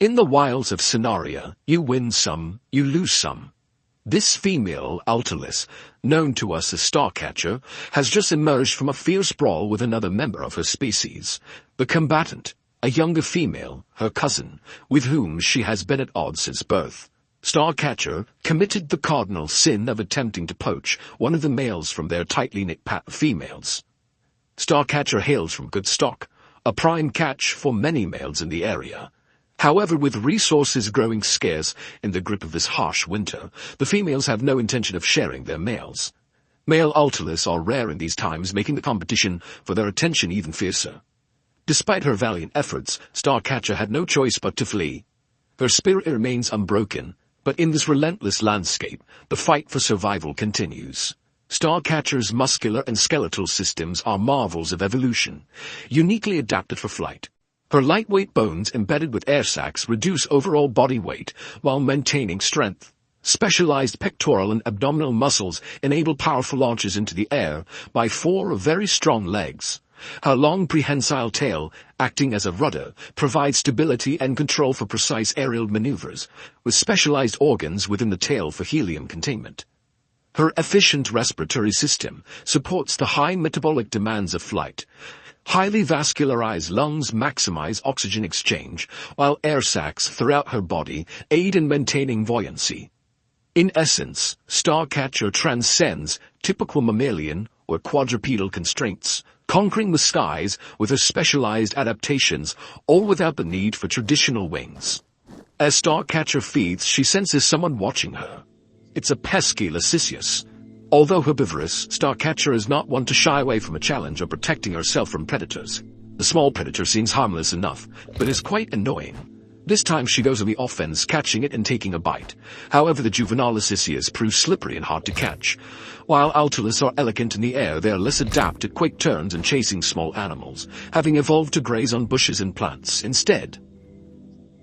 In the wilds of Sonaria, you win some, you lose some. This female Altulis, known to us as Starcatcher, has just emerged from a fierce brawl with another member of her species, the combatant, a younger female, her cousin, with whom she has been at odds since birth. Starcatcher committed the cardinal sin of attempting to poach one of the males from their tightly knit pack of females. Starcatcher hails from good stock, a prime catch for many males in the area. However, with resources growing scarce in the grip of this harsh winter, the females have no intention of sharing their males. Male Altulis are rare in these times, making the competition for their attention even fiercer. Despite her valiant efforts, Starcatcher had no choice but to flee. Her spirit remains unbroken, but in this relentless landscape, the fight for survival continues. Starcatcher's muscular and skeletal systems are marvels of evolution, uniquely adapted for flight. Her lightweight bones embedded with air sacs reduce overall body weight while maintaining strength. Specialized pectoral and abdominal muscles enable powerful launches into the air by 4 very strong legs. Her long prehensile tail, acting as a rudder, provides stability and control for precise aerial maneuvers, with specialized organs within the tail for helium containment. Her efficient respiratory system supports the high metabolic demands of flight. Highly vascularized lungs maximize oxygen exchange, while air sacs throughout her body aid in maintaining buoyancy. In essence, Starcatcher transcends typical mammalian or quadrupedal constraints, conquering the skies with her specialized adaptations, all without the need for traditional wings. As Starcatcher feeds, she senses someone watching her. It's a pesky Lysiceus. Although herbivorous, Starcatcher is not one to shy away from a challenge or protecting herself from predators. The small predator seems harmless enough, but is quite annoying. This time she goes on the offense, catching it and taking a bite. However, the juvenile Lysiceus proves slippery and hard to catch. While Altulis are elegant in the air, they are less adept at quick turns and chasing small animals, having evolved to graze on bushes and plants instead.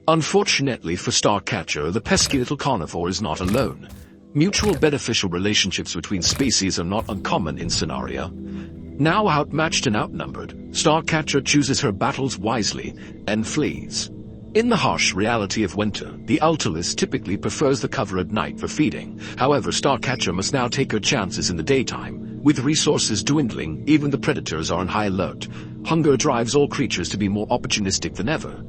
Unfortunately for Starcatcher, the pesky little carnivore is not alone. Mutual beneficial relationships between species are not uncommon in Sonaria. Now outmatched and outnumbered, Starcatcher chooses her battles wisely and flees. In the harsh reality of winter, the Altulis typically prefers the cover at night for feeding. However, Starcatcher must now take her chances in the daytime. With resources dwindling, even the predators are on high alert. Hunger drives all creatures to be more opportunistic than ever.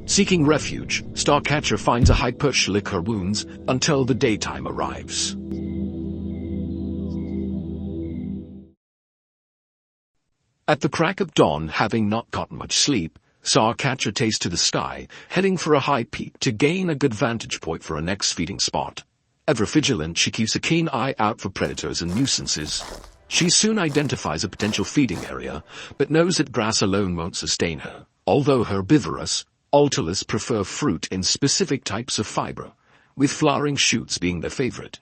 Seeking refuge, Starcatcher finds a high perch to lick her wounds until the daytime arrives. At the crack of dawn, having not gotten much sleep, Starcatcher takes to the sky, heading for a high peak to gain a good vantage point for her next feeding spot. Ever vigilant, she keeps a keen eye out for predators and nuisances. She soon identifies a potential feeding area, but knows that grass alone won't sustain her. Although herbivorous, Altulis prefer fruit in specific types of fiber, with flowering shoots being their favorite.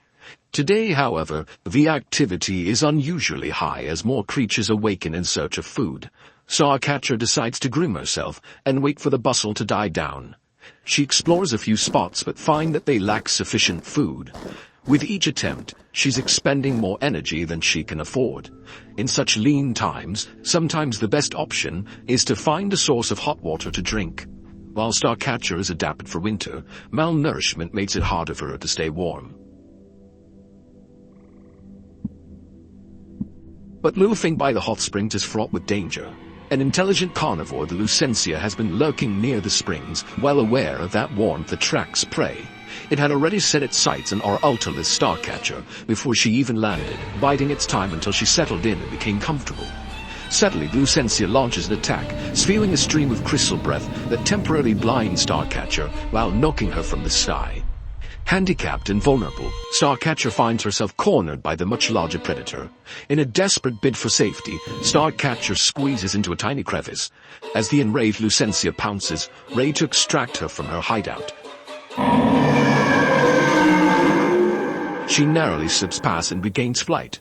Today, however, the activity is unusually high as more creatures awaken in search of food. Starcatcher decides to groom herself and wait for the bustle to die down. She explores a few spots but finds that they lack sufficient food. With each attempt, she's expending more energy than she can afford. In such lean times, sometimes the best option is to find a source of hot water to drink. While Starcatcher is adapted for winter, malnourishment makes it harder for her to stay warm. But loafing by the hot springs is fraught with danger. An intelligent carnivore, the Lucentia, has been lurking near the springs, well aware that warmth attracts prey. It had already set its sights on our Altulis Starcatcher before she even landed, biding its time until she settled in and became comfortable. Suddenly, Lucentia launches an attack, spewing a stream of crystal breath that temporarily blinds Starcatcher while knocking her from the sky. Handicapped and vulnerable, Starcatcher finds herself cornered by the much larger predator. In a desperate bid for safety, Starcatcher squeezes into a tiny crevice. As the enraged Lucentia pounces, ready to extract her from her hideout. She narrowly slips past and regains flight.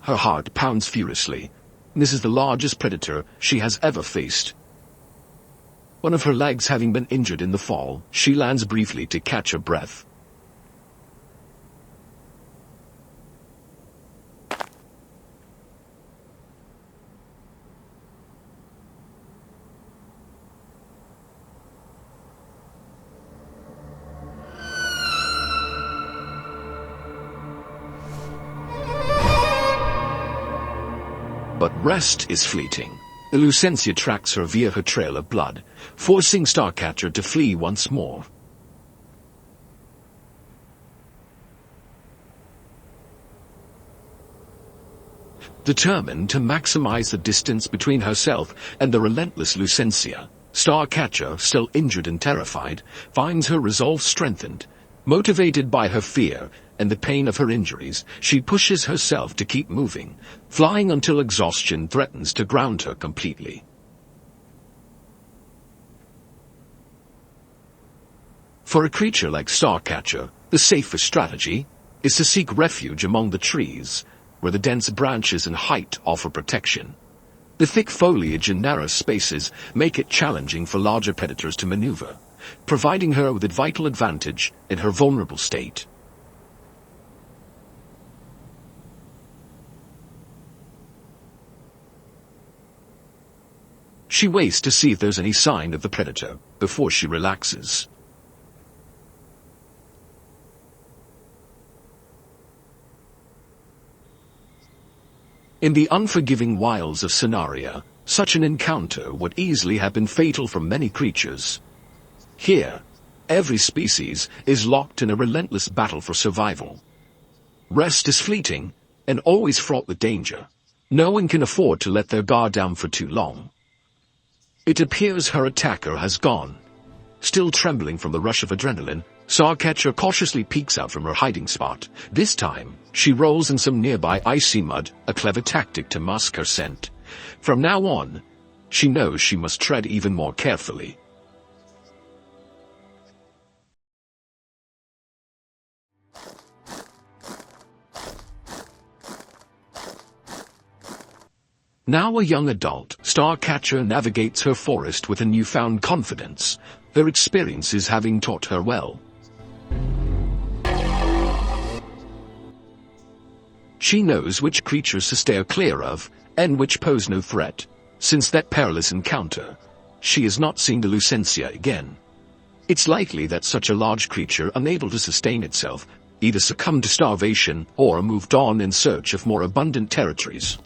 Her heart pounds furiously. This is the largest predator she has ever faced. One of her legs having been injured in the fall, she lands briefly to catch her breath. Rest is fleeting. The Lucentia tracks her via her trail of blood, forcing Starcatcher to flee once more. Determined to maximize the distance between herself and the relentless Lucentia, Starcatcher, still injured and terrified, finds her resolve strengthened. Motivated by her fear and the pain of her injuries, she pushes herself to keep moving, flying until exhaustion threatens to ground her completely. For a creature like Starcatcher, the safest strategy is to seek refuge among the trees, where the dense branches and height offer protection. The thick foliage and narrow spaces make it challenging for larger predators to maneuver, providing her with a vital advantage in her vulnerable state. She waits to see if there's any sign of the predator before she relaxes. In the unforgiving wilds of Sonaria, such an encounter would easily have been fatal for many creatures. Here, every species is locked in a relentless battle for survival. Rest is fleeting and always fraught with danger. No one can afford to let their guard down for too long. It appears her attacker has gone. Still trembling from the rush of adrenaline, Starcatcher cautiously peeks out from her hiding spot. This time, she rolls in some nearby icy mud, a clever tactic to mask her scent. From now on, she knows she must tread even more carefully. Now a young adult, Starcatcher navigates her forest with a newfound confidence, her experiences having taught her well. She knows which creatures to steer clear of, and which pose no threat. Since that perilous encounter, she has not seen the Lucentia again. It's likely that such a large creature, unable to sustain itself, either succumbed to starvation or moved on in search of more abundant territories.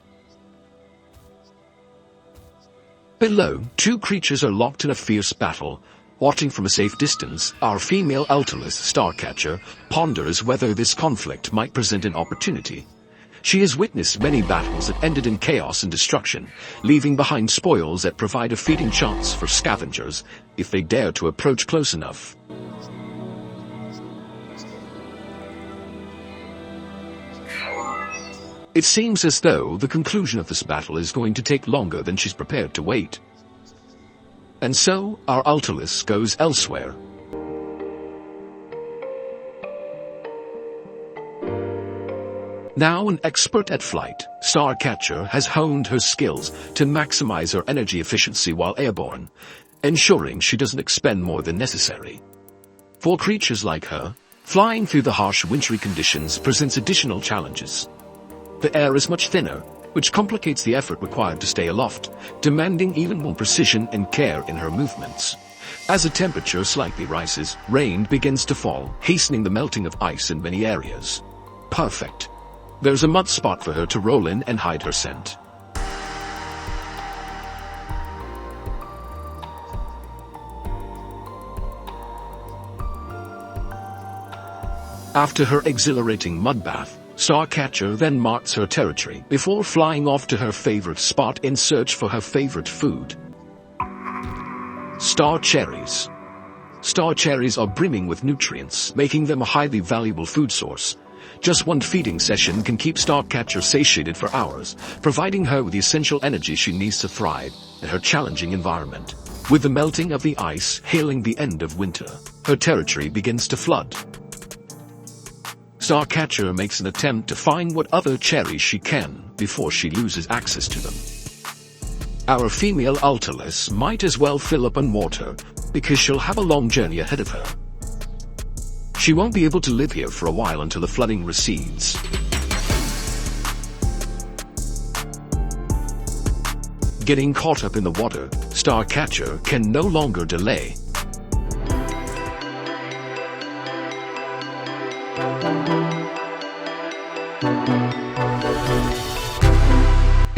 Below, two creatures are locked in a fierce battle. Watching from a safe distance, our female Altulis, Starcatcher, ponders whether this conflict might present an opportunity. She has witnessed many battles that ended in chaos and destruction, leaving behind spoils that provide a feeding chance for scavengers if they dare to approach close enough. It seems as though the conclusion of this battle is going to take longer than she's prepared to wait. And so, our Altulis goes elsewhere. Now an expert at flight, Starcatcher has honed her skills to maximize her energy efficiency while airborne, ensuring she doesn't expend more than necessary. For creatures like her, flying through the harsh wintry conditions presents additional challenges. The air is much thinner, which complicates the effort required to stay aloft, demanding even more precision and care in her movements. As the temperature slightly rises, rain begins to fall, hastening the melting of ice in many areas. Perfect. There's a mud spot for her to roll in and hide her scent. After her exhilarating mud bath, Starcatcher then marks her territory before flying off to her favorite spot in search for her favorite food. Star cherries. Star cherries are brimming with nutrients, making them a highly valuable food source. Just one feeding session can keep Starcatcher satiated for hours, providing her with the essential energy she needs to thrive in her challenging environment. With the melting of the ice hailing the end of winter, her territory begins to flood. Starcatcher makes an attempt to find what other cherries she can before she loses access to them. Our female Altulis might as well fill up on water, because she'll have a long journey ahead of her. She won't be able to live here for a while until the flooding recedes. Getting caught up in the water, Starcatcher can no longer delay.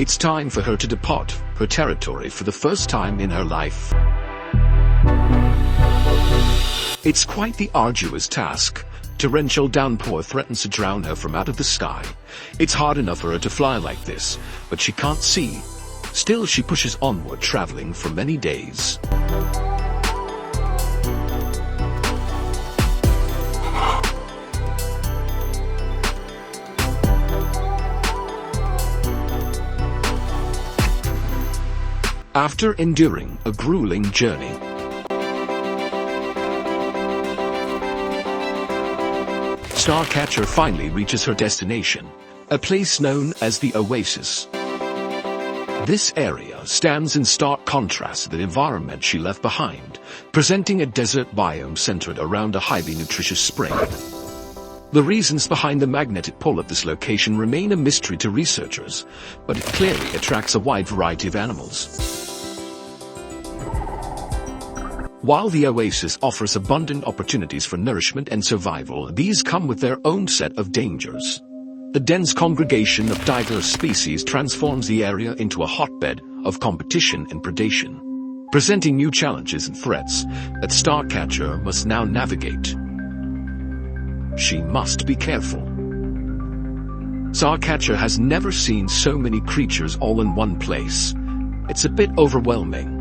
It's time for her to depart her territory for the first time in her life. It's quite the arduous task. Torrential downpour threatens to drown her from out of the sky. It's hard enough for her to fly like this, but she can't see. Still, she pushes onward, traveling for many days. After enduring a grueling journey, Starcatcher finally reaches her destination, a place known as the Oasis. This area stands in stark contrast to the environment she left behind, presenting a desert biome centered around a highly nutritious spring. The reasons behind the magnetic pull of this location remain a mystery to researchers, but it clearly attracts a wide variety of animals. While the oasis offers abundant opportunities for nourishment and survival, these come with their own set of dangers. The dense congregation of diverse species transforms the area into a hotbed of competition and predation, presenting new challenges and threats that Starcatcher must now navigate. She must be careful. Starcatcher has never seen so many creatures all in one place. It's a bit overwhelming,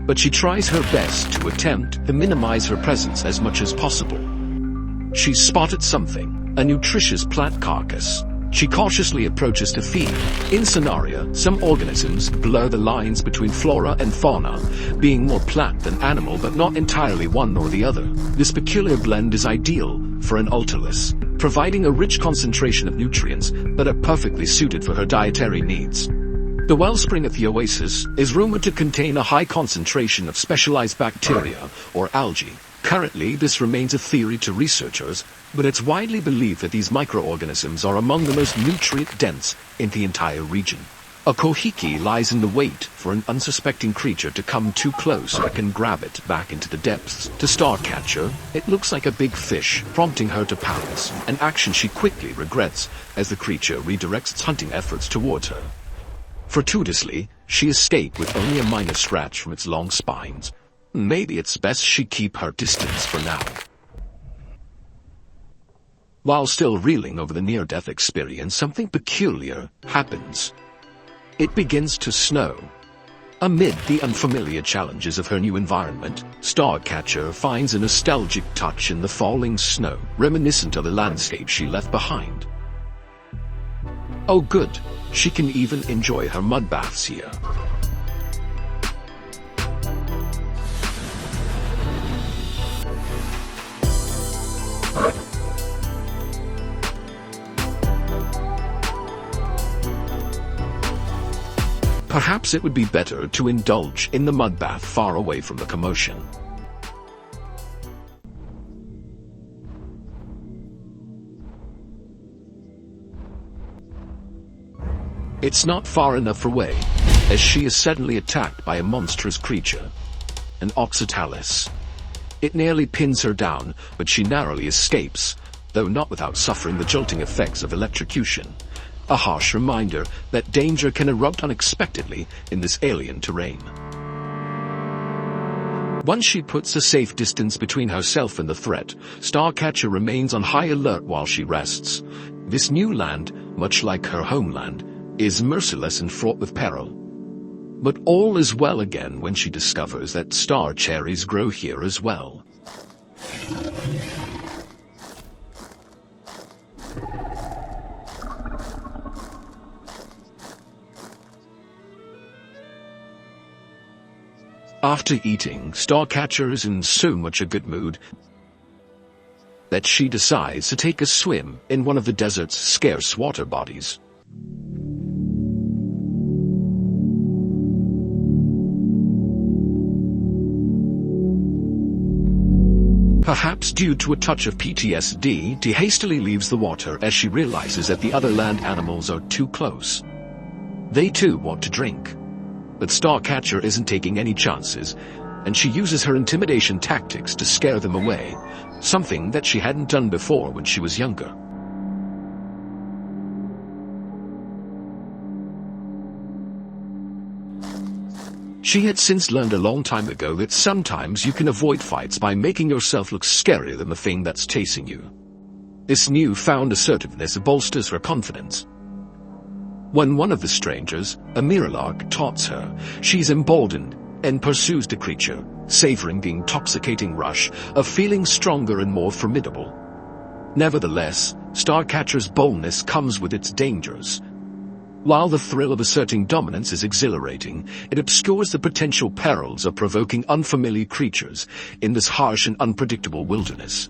but she tries her best to attempt to minimize her presence as much as possible. She's spotted something, a nutritious plant carcass. She cautiously approaches to feed. In Sonaria, some organisms blur the lines between flora and fauna, being more plant than animal but not entirely one nor the other. This peculiar blend is ideal for an Altulis, providing a rich concentration of nutrients that are perfectly suited for her dietary needs. The wellspring of the oasis is rumored to contain a high concentration of specialized bacteria or algae. Currently, this remains a theory to researchers, but it's widely believed that these microorganisms are among the most nutrient-dense in the entire region. A kohiki lies in the wait for an unsuspecting creature to come too close so it can grab it back into the depths. To Starcatcher, it looks like a big fish, prompting her to pounce, an action she quickly regrets as the creature redirects its hunting efforts towards her. Fortuitously, she escaped with only a minor scratch from its long spines. Maybe it's best she keep her distance for now. While still reeling over the near-death experience, something peculiar happens. It begins to snow. Amid the unfamiliar challenges of her new environment, Starcatcher finds a nostalgic touch in the falling snow, reminiscent of the landscape she left behind. Oh good, she can even enjoy her mud baths here. Perhaps it would be better to indulge in the mud bath far away from the commotion. It's not far enough away, as she is suddenly attacked by a monstrous creature, an Oxytalis. It nearly pins her down, but she narrowly escapes, though not without suffering the jolting effects of electrocution. A harsh reminder that danger can erupt unexpectedly in this alien terrain. Once she puts a safe distance between herself and the threat, Starcatcher remains on high alert while she rests. This new land, much like her homeland, is merciless and fraught with peril. But all is well again when she discovers that star cherries grow here as well. After eating, Starcatcher is in so much a good mood that she decides to take a swim in one of the desert's scarce water bodies. Perhaps due to a touch of PTSD, she hastily leaves the water as she realizes that the other land animals are too close. They too want to drink. But Starcatcher isn't taking any chances, and she uses her intimidation tactics to scare them away, something that she hadn't done before when she was younger. She had since learned a long time ago that sometimes you can avoid fights by making yourself look scarier than the thing that's chasing you. This newfound assertiveness bolsters her confidence. When one of the strangers, a Mirrorlark, taunts her, she's emboldened and pursues the creature, savoring the intoxicating rush of feeling stronger and more formidable. Nevertheless, Starcatcher's boldness comes with its dangers. While the thrill of asserting dominance is exhilarating, it obscures the potential perils of provoking unfamiliar creatures in this harsh and unpredictable wilderness.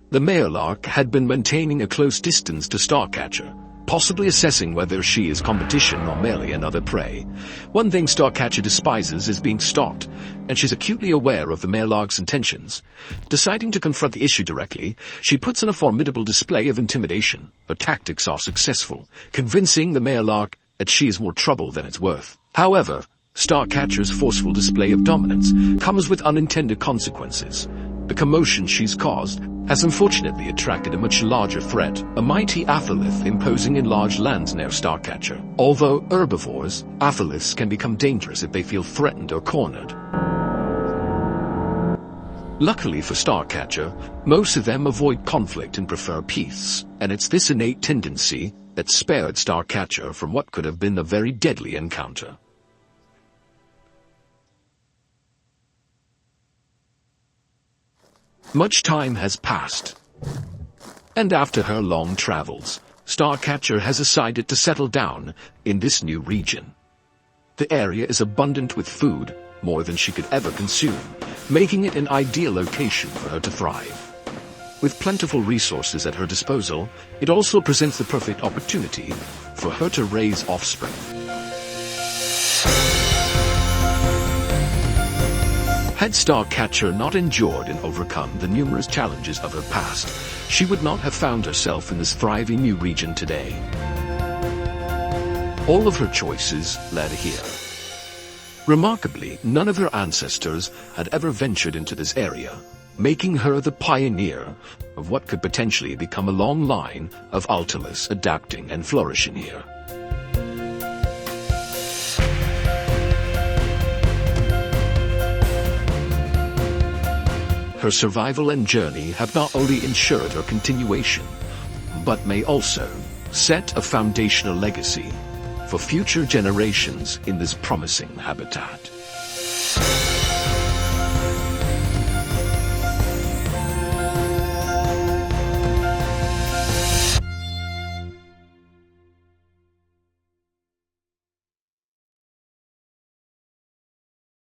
The Mirrorlark had been maintaining a close distance to Starcatcher, possibly assessing whether she is competition or merely another prey. One thing Starcatcher despises is being stalked, and she's acutely aware of the Mirrorlark's intentions. Deciding to confront the issue directly, she puts on a formidable display of intimidation. Her tactics are successful, convincing the Mirrorlark that she is more trouble than it's worth. However, Starcatcher's forceful display of dominance comes with unintended consequences. The commotion she's caused has unfortunately attracted a much larger threat, a mighty Altulis imposing in large lands near Starcatcher. Although herbivores, Altulis can become dangerous if they feel threatened or cornered. Luckily for Starcatcher, most of them avoid conflict and prefer peace, and it's this innate tendency that spared Starcatcher from what could have been a very deadly encounter. Much time has passed, and after her long travels, Starcatcher has decided to settle down in this new region. The area is abundant with food, more than she could ever consume, making it an ideal location for her to thrive. With plentiful resources at her disposal, it also presents the perfect opportunity for her to raise offspring. Had Starcatcher not endured and overcome the numerous challenges of her past, she would not have found herself in this thriving new region today. All of her choices led here. Remarkably, none of her ancestors had ever ventured into this area, making her the pioneer of what could potentially become a long line of Altulis adapting and flourishing here. Her survival and journey have not only ensured her continuation, but may also set a foundational legacy for future generations in this promising habitat.